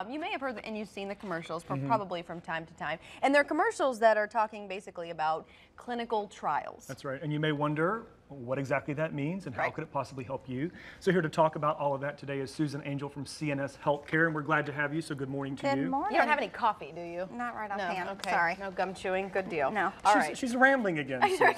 You may have heard, and you've seen the commercials probably from time to time. And they're commercials that are talking basically about clinical trials. That's right. And you may wonder what exactly that means and how could it possibly help you. So here to talk about all of that today is Susan Angel from CNS Healthcare, and we're glad to have you. So good morning to you. Good morning. You don't have any coffee, do you? Not right No, offhand. okay. Sorry. No gum chewing. Good deal. No. All right. She's rambling again. Susan.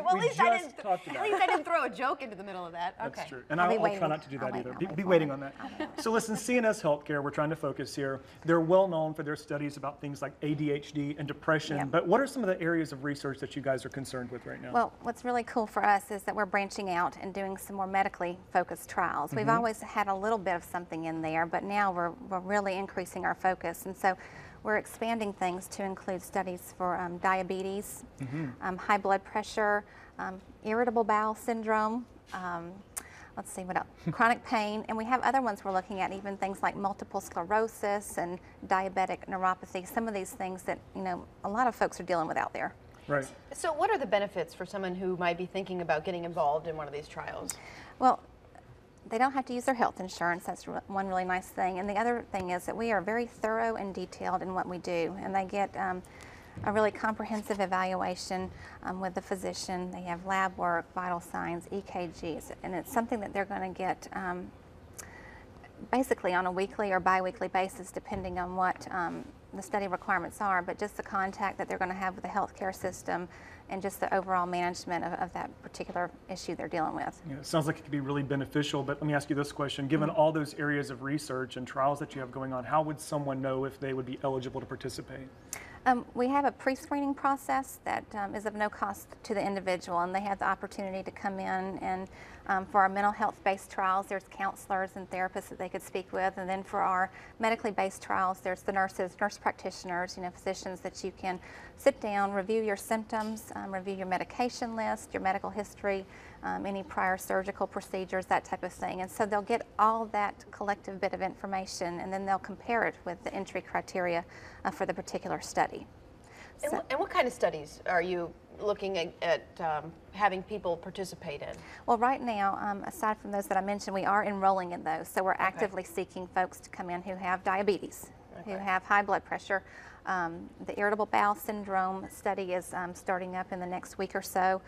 Well, at least I didn't throw a joke into the middle of that. Okay. That's true. And I'll be I'll waiting. try not to do that I'll either. wait. Be waiting on that. So listen, CNS Healthcare, we're trying to focus here. They're well known for their studies about things like ADHD and depression. Yep. But what are some of the areas of research that you guys are concerned with right now? Well, what's really cool for us is that we're branching out and doing some more medically focused trials. We've always had a little bit of something in there, but now we're really increasing our focus. And so we're expanding things to include studies for diabetes, high blood pressure, irritable bowel syndrome, let's see what else, chronic pain, and we have other ones we're looking at, even things like multiple sclerosis and diabetic neuropathy, some of these things that, you know, a lot of folks are dealing with out there. Right. So what are the benefits for someone who might be thinking about getting involved in one of these trials? Well, they don't have to use their health insurance. That's one really nice thing. And the other thing is that we are very thorough and detailed in what we do. And they get a really comprehensive evaluation with the physician. They have lab work, vital signs, EKGs. And it's something that they're going to get basically on a weekly or bi-weekly basis, depending on what the study requirements are, but just the contact that they're going to have with the healthcare system and just the overall management of that particular issue they're dealing with. Yeah, it sounds like it could be really beneficial, but let me ask you this question. Given all those areas of research and trials that you have going on, how would someone know if they would be eligible to participate? We have a pre-screening process that is of no cost to the individual, and they have the opportunity to come in, and for our mental health-based trials, there's counselors and therapists that they could speak with, and then for our medically based trials, there's the nurses, nurse practitioners, you know, physicians that you can sit down, review your symptoms, review your medication list, your medical history, any prior surgical procedures, that type of thing. And so they'll get all that collective bit of information, and then they'll compare it with the entry criteria for the particular study. And what kind of studies are you looking at having people participate in? Well, right now, aside from those that I mentioned, we are enrolling in those. So we're actively seeking folks to come in who have diabetes, who have high blood pressure. The irritable bowel syndrome study is starting up in the next week or so,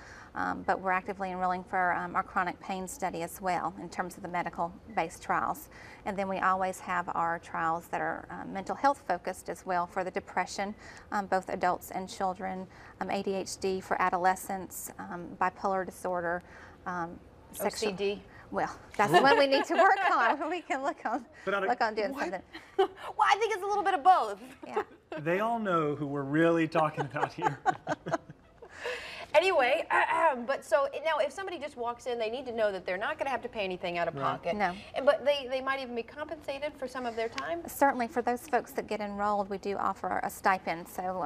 but we're actively enrolling for our chronic pain study as well in terms of the medical-based trials. And then we always have our trials that are mental health focused as well for the depression, both adults and children, ADHD for adolescents, bipolar disorder, OCD. Well, that's what we need to work on. We can look on doing something. Well, I think it's a little bit of both. Yeah. They all know who we're really talking about here. Anyway, but so now if somebody just walks in, they need to know that they're not going to have to pay anything out of pocket. No. But they might even be compensated for some of their time? Certainly, for those folks that get enrolled, we do offer a stipend. So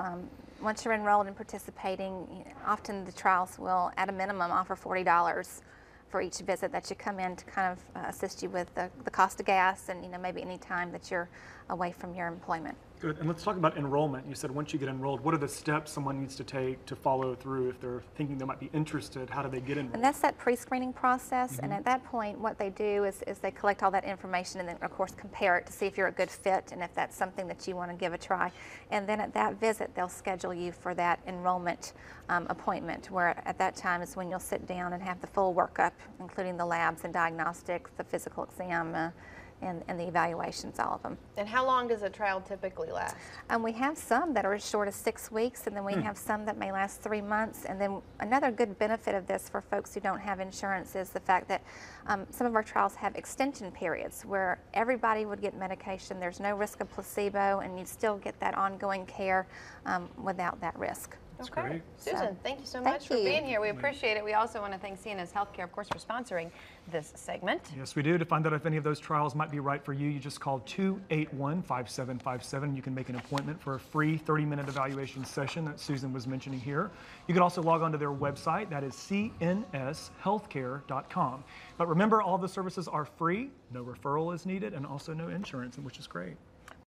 once you're enrolled and participating, often the trials will, at a minimum, offer $40 for each visit that you come in to kind of assist you with the cost of gas and, you know, maybe any time that you're away from your employment. Good. And let's talk about enrollment. You said once you get enrolled, what are the steps someone needs to take to follow through if they're thinking they might be interested? How do they get enrolled? And that's that pre-screening process. And at that point, what they do is they collect all that information and then, of course, compare it to see if you're a good fit and if that's something that you want to give a try. And then at that visit, they'll schedule you for that enrollment appointment, where at that time is when you'll sit down and have the full workup, including the labs and diagnostics, the physical exam, and the evaluations, all of them. And how long does a trial typically last? We have some that are as short as 6 weeks, and then we have some that may last 3 months. And then another good benefit of this for folks who don't have insurance is the fact that some of our trials have extension periods where everybody would get medication. There's no risk of placebo, and you still get that ongoing care without that risk. That's great. Susan, thank you so much for being here. We appreciate it. We also want to thank CNS Healthcare, of course, for sponsoring this segment. Yes, we do. To find out if any of those trials might be right for you, you just call 281-5757. You can make an appointment for a free 30-minute evaluation session that Susan was mentioning here. You can also log on to their website. That is cnshealthcare.com. But remember, all the services are free. No referral is needed, and also no insurance, which is great.